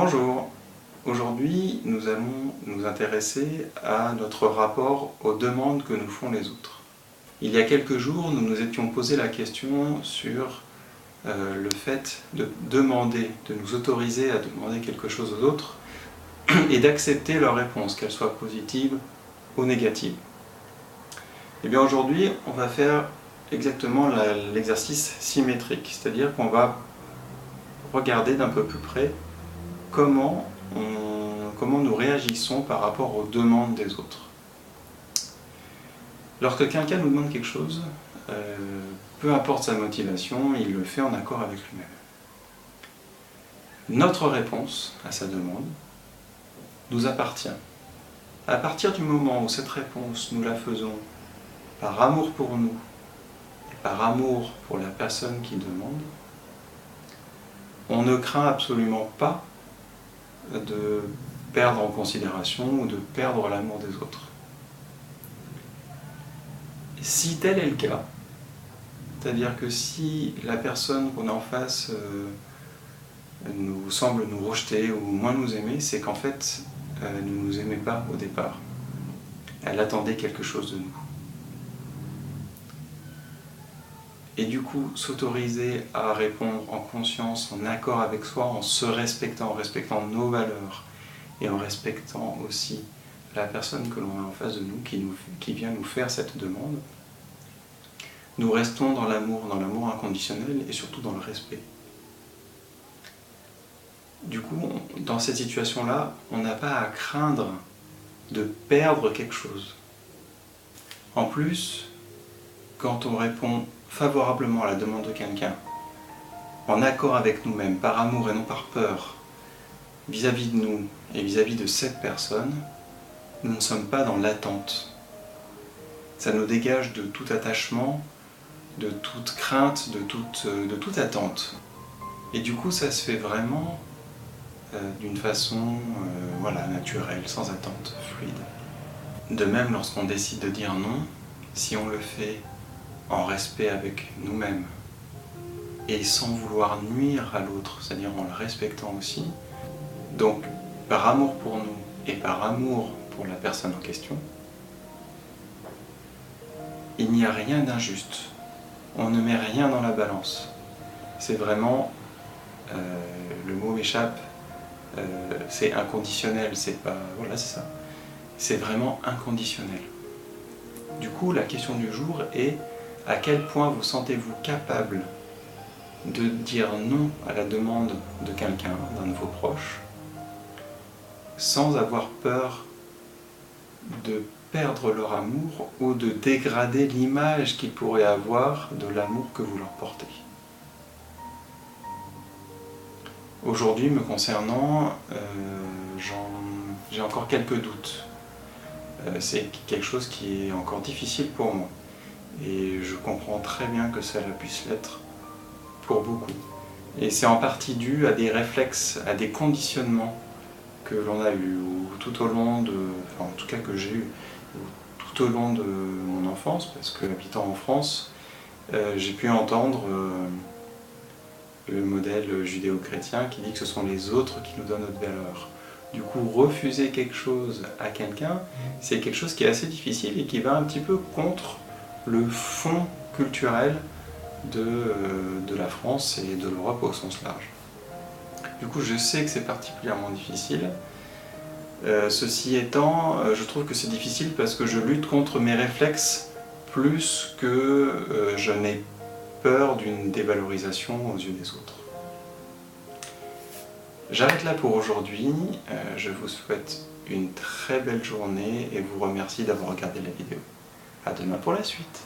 Bonjour, aujourd'hui nous allons nous intéresser à notre rapport aux demandes que nous font les autres. Il y a quelques jours, nous nous étions posé la question sur le fait de demander, de nous autoriser à demander quelque chose aux autres et d'accepter leur réponse, qu'elle soit positive ou négative. Et bien aujourd'hui, on va faire exactement l'exercice symétrique, c'est-à-dire qu'on va regarder d'un peu plus près comment nous réagissons par rapport aux demandes des autres. Lorsque quelqu'un nous demande quelque chose, peu importe sa motivation, il le fait en accord avec lui-même. Notre réponse à sa demande nous appartient. À partir du moment où cette réponse, nous la faisons par amour pour nous et par amour pour la personne qui demande, on ne craint absolument pas de perdre en considération ou de perdre l'amour des autres. Si tel est le cas, c'est-à-dire que si la personne qu'on a en face nous semble nous rejeter ou moins nous aimer, c'est qu'en fait, elle ne nous aimait pas au départ. Elle attendait quelque chose de nous. Et du coup, s'autoriser à répondre en conscience, en accord avec soi, en se respectant, en respectant nos valeurs et en respectant aussi la personne que l'on a en face de nous, qui vient nous faire cette demande, nous restons dans l'amour inconditionnel et surtout dans le respect. Du coup, dans cette situation-là, on n'a pas à craindre de perdre quelque chose. En plus, quand on répond favorablement à la demande de quelqu'un, en accord avec nous-mêmes, par amour et non par peur, vis-à-vis de nous et vis-à-vis de cette personne, nous ne sommes pas dans l'attente. Ça nous dégage de tout attachement, de toute crainte, de toute attente. Et du coup, ça se fait vraiment d'une façon naturelle, sans attente, fluide. De même, lorsqu'on décide de dire non, si on le fait en respect avec nous-mêmes et sans vouloir nuire à l'autre, c'est-à-dire en le respectant aussi, donc par amour pour nous et par amour pour la personne en question, il n'y a rien d'injuste. On ne met rien dans la balance. C'est vraiment, le mot m'échappe, c'est inconditionnel, c'est pas, voilà, c'est ça. C'est vraiment inconditionnel. Du coup, la question du jour est: à quel point vous sentez-vous capable de dire non à la demande de quelqu'un, d'un de vos proches, sans avoir peur de perdre leur amour ou de dégrader l'image qu'ils pourraient avoir de l'amour que vous leur portez. Aujourd'hui, me concernant, j'ai encore quelques doutes. C'est quelque chose qui est encore difficile pour moi. Et je comprends très bien que cela puisse l'être pour beaucoup. Et c'est en partie dû à des réflexes, à des conditionnements que l'on a eus, ou tout au long en tout cas que j'ai eu, tout au long de mon enfance, parce que habitant en France, j'ai pu entendre le modèle judéo-chrétien qui dit que ce sont les autres qui nous donnent notre valeur. Du coup, refuser quelque chose à quelqu'un, c'est quelque chose qui est assez difficile et qui va un petit peu contre le fond culturel de la France et de l'Europe au sens large. Du coup, je sais que c'est particulièrement difficile. Ceci étant, je trouve que c'est difficile parce que je lutte contre mes réflexes plus que je n'ai peur d'une dévalorisation aux yeux des autres. J'arrête là pour aujourd'hui, je vous souhaite une très belle journée et vous remercie d'avoir regardé la vidéo. À demain pour la suite.